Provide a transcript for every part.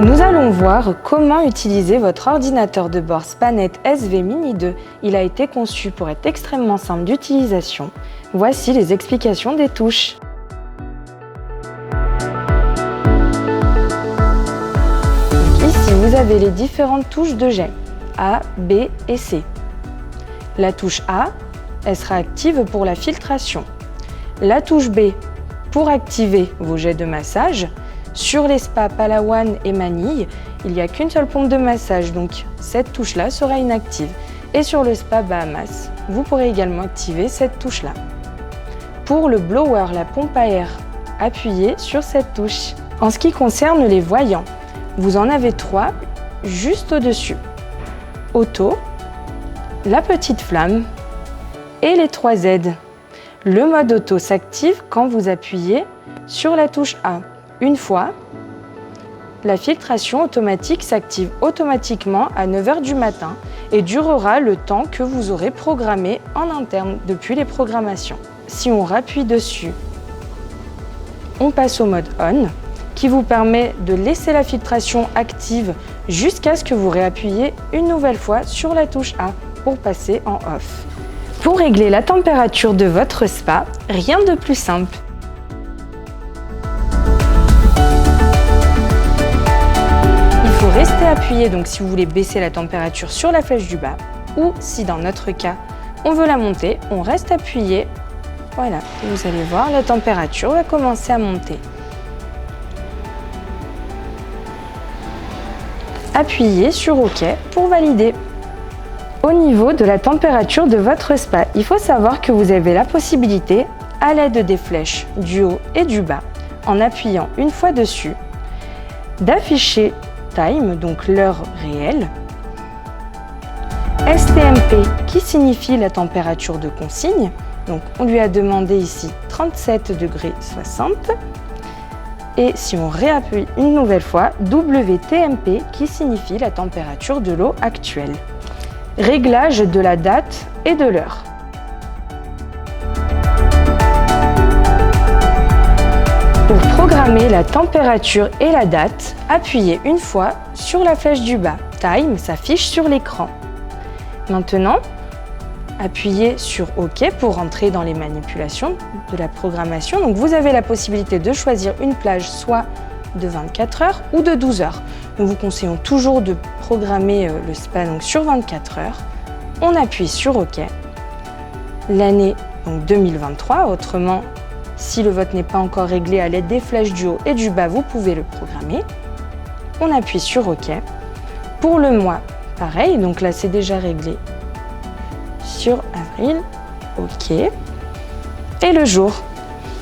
Nous allons voir comment utiliser votre ordinateur de bord SpaNet SV Mini 2. Il a été conçu pour être extrêmement simple d'utilisation. Voici les explications des touches. Ici, vous avez les différentes touches de jet, A, B et C. La touche A, elle sera active pour la filtration. La touche B, pour activer vos jets de massage. Sur les spas Palawan et Manille, il n'y a qu'une seule pompe de massage, donc cette touche-là sera inactive. Et sur le spa Bahamas, vous pourrez également activer cette touche-là. Pour le blower, la pompe à air, appuyez sur cette touche. En ce qui concerne les voyants, vous en avez 3 juste au-dessus. Auto, la petite flamme et les 3 Z. Le mode auto s'active quand vous appuyez sur la touche A. Une fois, la filtration automatique s'active automatiquement à 9 h du matin et durera le temps que vous aurez programmé en interne depuis les programmations. Si on rappuie dessus, on passe au mode On qui vous permet de laisser la filtration active jusqu'à ce que vous réappuyiez une nouvelle fois sur la touche A pour passer en off. Pour régler la température de votre spa, rien de plus simple. Restez appuyé donc si vous voulez baisser la température sur la flèche du bas ou si dans notre cas on veut la monter, on reste appuyé. Voilà, vous allez voir, la température va commencer à monter. Appuyez sur OK pour valider. Au niveau de la température de votre spa, il faut savoir que vous avez la possibilité, à l'aide des flèches du haut et du bas, en appuyant une fois dessus, d'afficher Time, donc l'heure réelle, STMP qui signifie la température de consigne, donc on lui a demandé ici 37,60 degrés, et si on réappuie une nouvelle fois, WTMP qui signifie la température de l'eau actuelle. Réglage de la date et de l'heure. Pour programmer la température et la date, appuyez une fois sur la flèche du bas. Time s'affiche sur l'écran. Maintenant, appuyez sur OK pour rentrer dans les manipulations de la programmation. Donc vous avez la possibilité de choisir une plage soit de 24 heures ou de 12 heures. Nous vous conseillons toujours de programmer le spa donc sur 24 heures. On appuie sur OK. L'année donc 2023, autrement, si le vote n'est pas encore réglé à l'aide des flèches du haut et du bas, vous pouvez le programmer. On appuie sur OK. Pour le mois, pareil, donc là c'est déjà réglé. Sur avril, OK. Et le jour.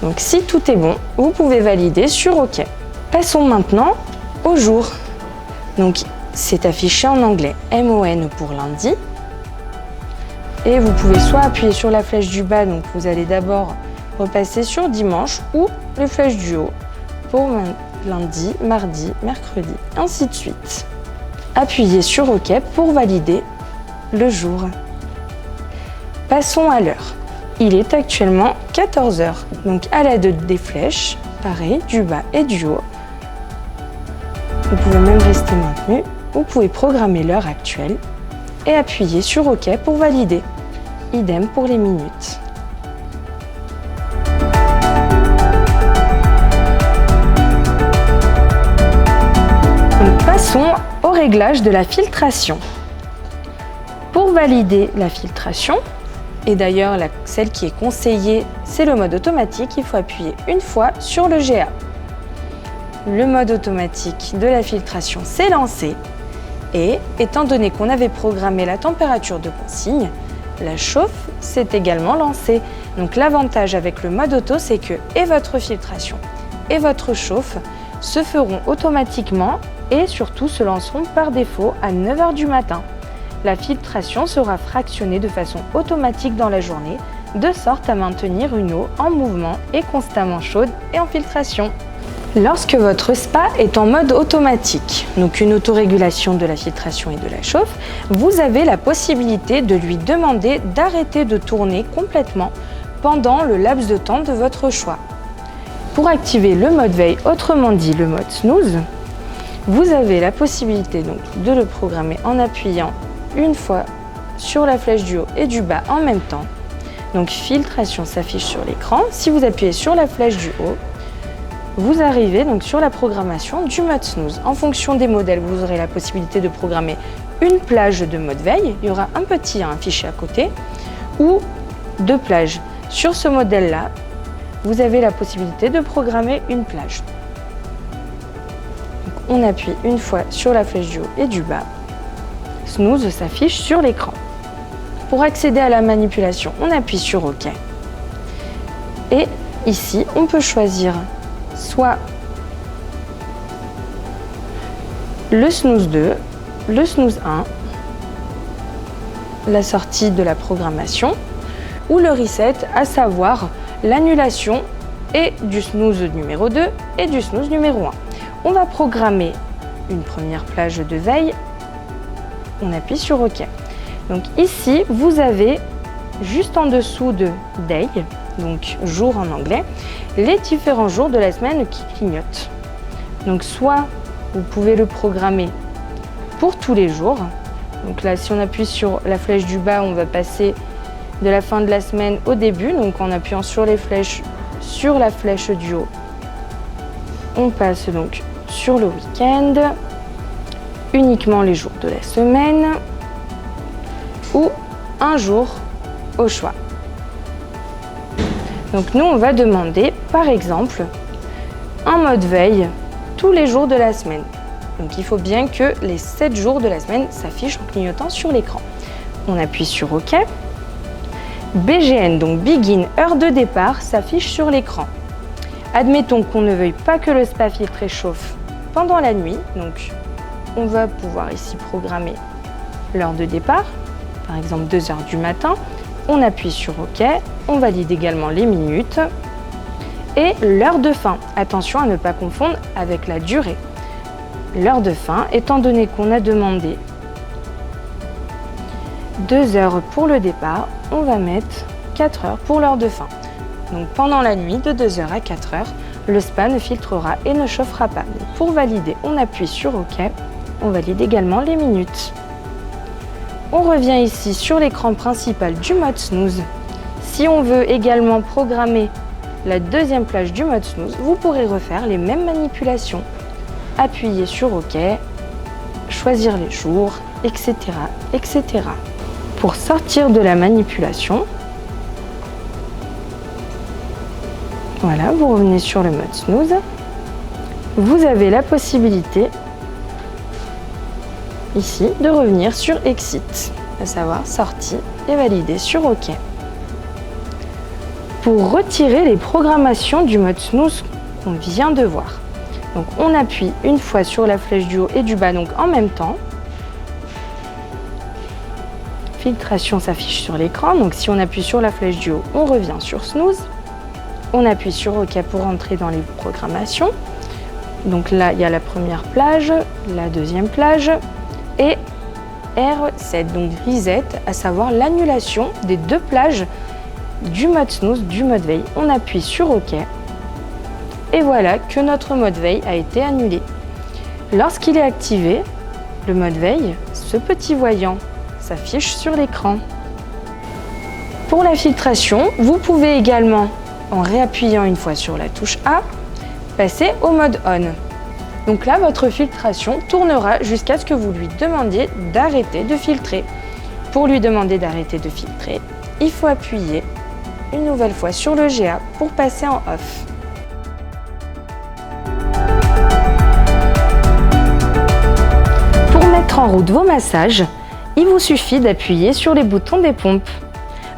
Donc si tout est bon, vous pouvez valider sur OK. Passons maintenant au jour. Donc c'est affiché en anglais MON pour lundi. Et vous pouvez soit appuyer sur la flèche du bas, donc vous allez d'abord repasser sur dimanche ou les flèches du haut pour lundi, mardi, mercredi, ainsi de suite. Appuyez sur OK pour valider le jour. Passons à l'heure. Il est actuellement 14 h. Donc à l'aide des flèches, pareil, du bas et du haut. Vous pouvez même rester maintenu. Vous pouvez programmer l'heure actuelle et appuyer sur OK pour valider. Idem pour les minutes. Passons au réglage de la filtration. Pour valider la filtration, et d'ailleurs celle qui est conseillée, c'est le mode automatique, il faut appuyer une fois sur le GA. Le mode automatique de la filtration s'est lancé et étant donné qu'on avait programmé la température de consigne, la chauffe s'est également lancée. Donc l'avantage avec le mode auto, c'est que et votre filtration et votre chauffe se feront automatiquement et surtout se lanceront par défaut à 9 h du matin. La filtration sera fractionnée de façon automatique dans la journée, de sorte à maintenir une eau en mouvement et constamment chaude et en filtration. Lorsque votre spa est en mode automatique, donc une autorégulation de la filtration et de la chauffe, vous avez la possibilité de lui demander d'arrêter de tourner complètement pendant le laps de temps de votre choix. Pour activer le mode veille, autrement dit le mode snooze, Vous avez la possibilité donc de le programmer en appuyant une fois sur la flèche du haut et du bas en même temps. Donc filtration s'affiche sur l'écran. Si vous appuyez sur la flèche du haut, vous arrivez donc sur la programmation du mode snooze. En fonction des modèles, vous aurez la possibilité de programmer une plage de mode veille. Il y aura un petit affiché à côté ou 2 plages. Sur ce modèle-là, vous avez la possibilité de programmer une plage. Donc, on appuie une fois sur la flèche du haut et du bas. Snooze s'affiche sur l'écran. Pour accéder à la manipulation, on appuie sur OK. Et ici, on peut choisir soit le snooze 2, le snooze 1, la sortie de la programmation, ou le reset, à savoir l'annulation et du snooze numéro 2 et du snooze numéro 1. On va programmer une première plage de veille. On appuie sur OK. Donc ici, vous avez juste en dessous de Day, donc jour en anglais, les différents jours de la semaine qui clignotent. Donc soit vous pouvez le programmer pour tous les jours. Donc là, si on appuie sur la flèche du bas, on va passer de la fin de la semaine au début. Donc en appuyant sur les flèches, sur la flèche du haut, on passe donc sur le week-end, uniquement les jours de la semaine ou un jour au choix. Donc nous, on va demander par exemple un mode veille tous les jours de la semaine. Donc il faut bien que les 7 jours de la semaine s'affichent en clignotant sur l'écran. On appuie sur OK. BGN, donc Begin, heure de départ, s'affiche sur l'écran. Admettons qu'on ne veuille pas que le spa filtré chauffe pendant la nuit. Donc on va pouvoir ici programmer l'heure de départ, par exemple 2 h du matin. On appuie sur OK. On valide également les minutes et l'heure de fin. Attention à ne pas confondre avec la durée. L'heure de fin, étant donné qu'on a demandé 2 heures pour le départ, on va mettre 4 heures pour l'heure de fin. Donc pendant la nuit, de 2 h à 4 h, le spa ne filtrera et ne chauffera pas. Donc pour valider, on appuie sur OK. On valide également les minutes. On revient ici sur l'écran principal du mode snooze. Si on veut également programmer la deuxième plage du mode snooze, vous pourrez refaire les mêmes manipulations. Appuyer sur OK, choisir les jours, etc., etc. Pour sortir de la manipulation, voilà, vous revenez sur le mode snooze. Vous avez la possibilité ici de revenir sur Exit, à savoir sortie et valider sur OK. Pour retirer les programmations du mode snooze qu'on vient de voir, donc on appuie une fois sur la flèche du haut et du bas, donc en même temps. Filtration s'affiche sur l'écran, donc si on appuie sur la flèche du haut, on revient sur snooze. On appuie sur OK pour entrer dans les programmations. Donc là, il y a la première plage, la deuxième plage et R7, donc reset, à savoir l'annulation des 2 plages du mode snooze, du mode veille. On appuie sur OK et voilà que notre mode veille a été annulé. Lorsqu'il est activé, le mode veille, ce petit voyant s'affiche sur l'écran. Pour la filtration, vous pouvez également, en réappuyant une fois sur la touche A, passer au mode On. Donc là, votre filtration tournera jusqu'à ce que vous lui demandiez d'arrêter de filtrer. Pour lui demander d'arrêter de filtrer, il faut appuyer une nouvelle fois sur le GA pour passer en Off. Pour mettre en route vos massages, il vous suffit d'appuyer sur les boutons des pompes.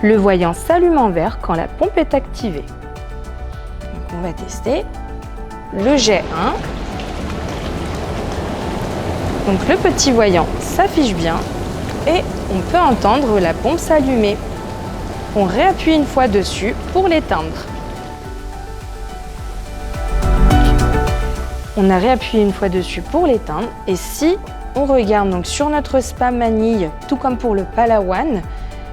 Le voyant s'allume en vert quand la pompe est activée. Donc on va tester le jet 1. Donc le petit voyant s'affiche bien et on peut entendre la pompe s'allumer. On réappuie une fois dessus pour l'éteindre. On a réappuyé une fois dessus pour l'éteindre et si on regarde donc sur notre spa manille, tout comme pour le Palawan,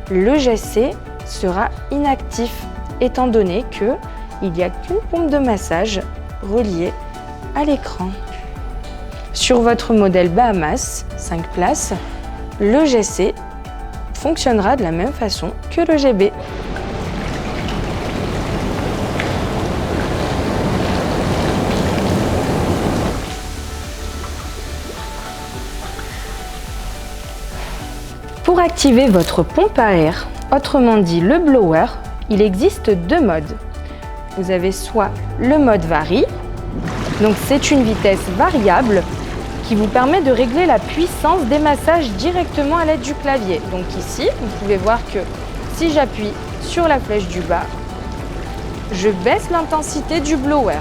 le GC sera inactif étant donné qu'il n'y a qu'une pompe de massage reliée à l'écran. Sur votre modèle Bahamas 5 places, le GC fonctionnera de la même façon que le GB. Pour activer votre pompe à air, autrement dit le blower, il existe deux modes. Vous avez soit le mode vari, donc c'est une vitesse variable qui vous permet de régler la puissance des massages directement à l'aide du clavier. Donc ici, vous pouvez voir que si j'appuie sur la flèche du bas, je baisse l'intensité du blower,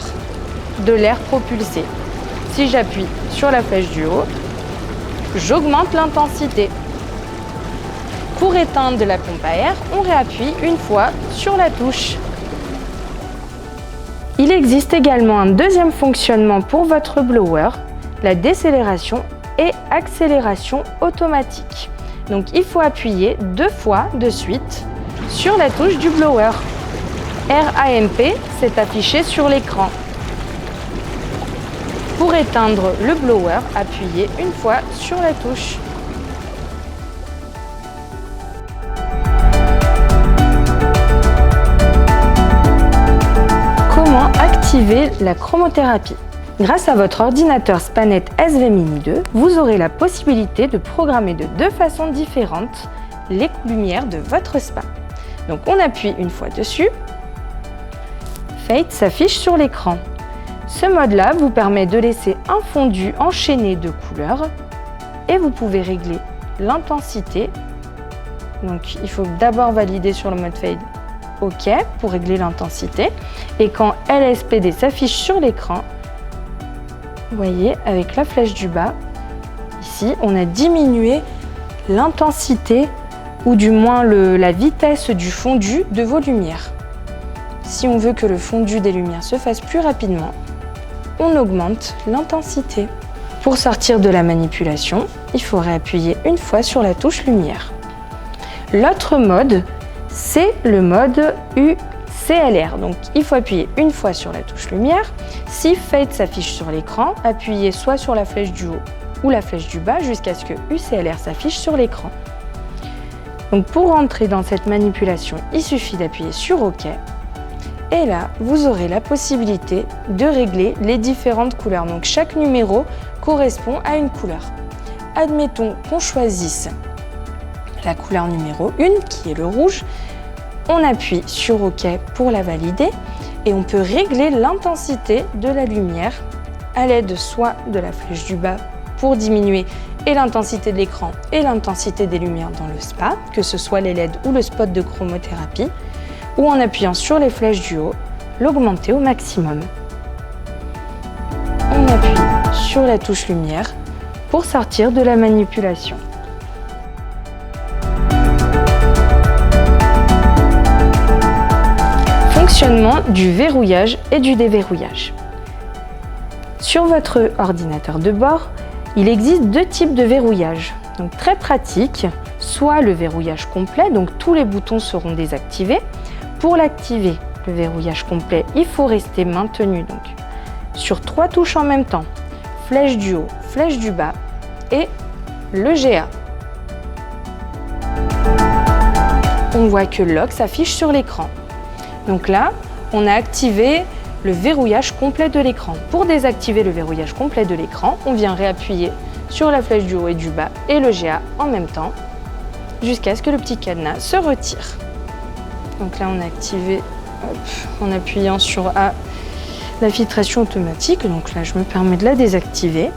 de l'air propulsé. Si j'appuie sur la flèche du haut, j'augmente l'intensité. Pour éteindre la pompe à air, on réappuie une fois sur la touche. Il existe également un deuxième fonctionnement pour votre blower, la décélération et accélération automatique. Donc il faut appuyer 2 fois de suite sur la touche du blower. RAMP s'est affiché sur l'écran. Pour éteindre le blower, appuyez une fois sur la touche. Comment activer la chromothérapie? Grâce à votre ordinateur Spanet SV Mini 2, vous aurez la possibilité de programmer de 2 façons différentes les lumières de votre spa. Donc on appuie une fois dessus, Fade s'affiche sur l'écran. Ce mode-là vous permet de laisser un fondu enchaîné de couleurs et vous pouvez régler l'intensité. Donc il faut d'abord valider sur le mode Fade OK pour régler l'intensité. Et quand LSPD s'affiche sur l'écran, vous voyez, avec la flèche du bas, ici, on a diminué l'intensité ou du moins la vitesse du fondu de vos lumières. Si on veut que le fondu des lumières se fasse plus rapidement, on augmente l'intensité. Pour sortir de la manipulation, il faudrait appuyer une fois sur la touche lumière. L'autre mode, c'est le mode UCLR. Donc il faut appuyer une fois sur la touche lumière. Si Fade s'affiche sur l'écran, appuyez soit sur la flèche du haut ou la flèche du bas jusqu'à ce que UCLR s'affiche sur l'écran. Donc pour rentrer dans cette manipulation, il suffit d'appuyer sur OK. Et là, vous aurez la possibilité de régler les différentes couleurs. Donc chaque numéro correspond à une couleur. Admettons qu'on choisisse la couleur numéro 1, qui est le rouge. On appuie sur OK pour la valider et on peut régler l'intensité de la lumière à l'aide soit de la flèche du bas pour diminuer et l'intensité de l'écran et l'intensité des lumières dans le spa, que ce soit les LED ou le spot de chromothérapie, ou en appuyant sur les flèches du haut, l'augmenter au maximum. On appuie sur la touche lumière pour sortir de la manipulation. Fonctionnement du verrouillage et du déverrouillage. Sur votre ordinateur de bord, il existe 2 types de verrouillage. Donc très pratique, soit le verrouillage complet, donc tous les boutons seront désactivés. Pour l'activer, le verrouillage complet, il faut rester maintenu donc sur 3 touches en même temps. Flèche du haut, flèche du bas et le GA. On voit que Lock s'affiche sur l'écran. Donc là, on a activé le verrouillage complet de l'écran. Pour désactiver le verrouillage complet de l'écran, on vient réappuyer sur la flèche du haut et du bas et le GA en même temps jusqu'à ce que le petit cadenas se retire. Donc là, on a activé en appuyant sur A la filtration automatique. Donc là, je me permets de la désactiver.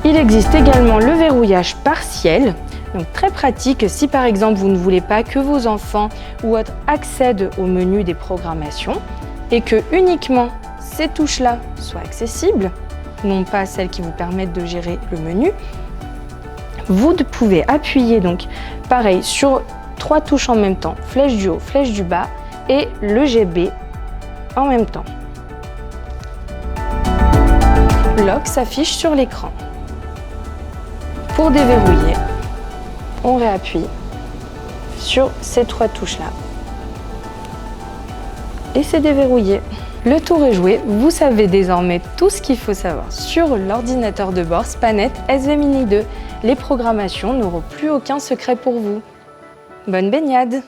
Il existe également le verrouillage partiel. Donc très pratique si par exemple vous ne voulez pas que vos enfants ou autres accèdent au menu des programmations et que uniquement ces touches-là soient accessibles, non pas celles qui vous permettent de gérer le menu. Vous pouvez appuyer donc pareil sur 3 touches en même temps, flèche du haut, flèche du bas et le GB en même temps. Lock s'affiche sur l'écran. Pour déverrouiller, on réappuie sur ces 3 touches-là. Et c'est déverrouillé. Le tour est joué, vous savez désormais tout ce qu'il faut savoir sur l'ordinateur de bord Spanet SV Mini 2. Les programmations n'auront plus aucun secret pour vous. Bonne baignade!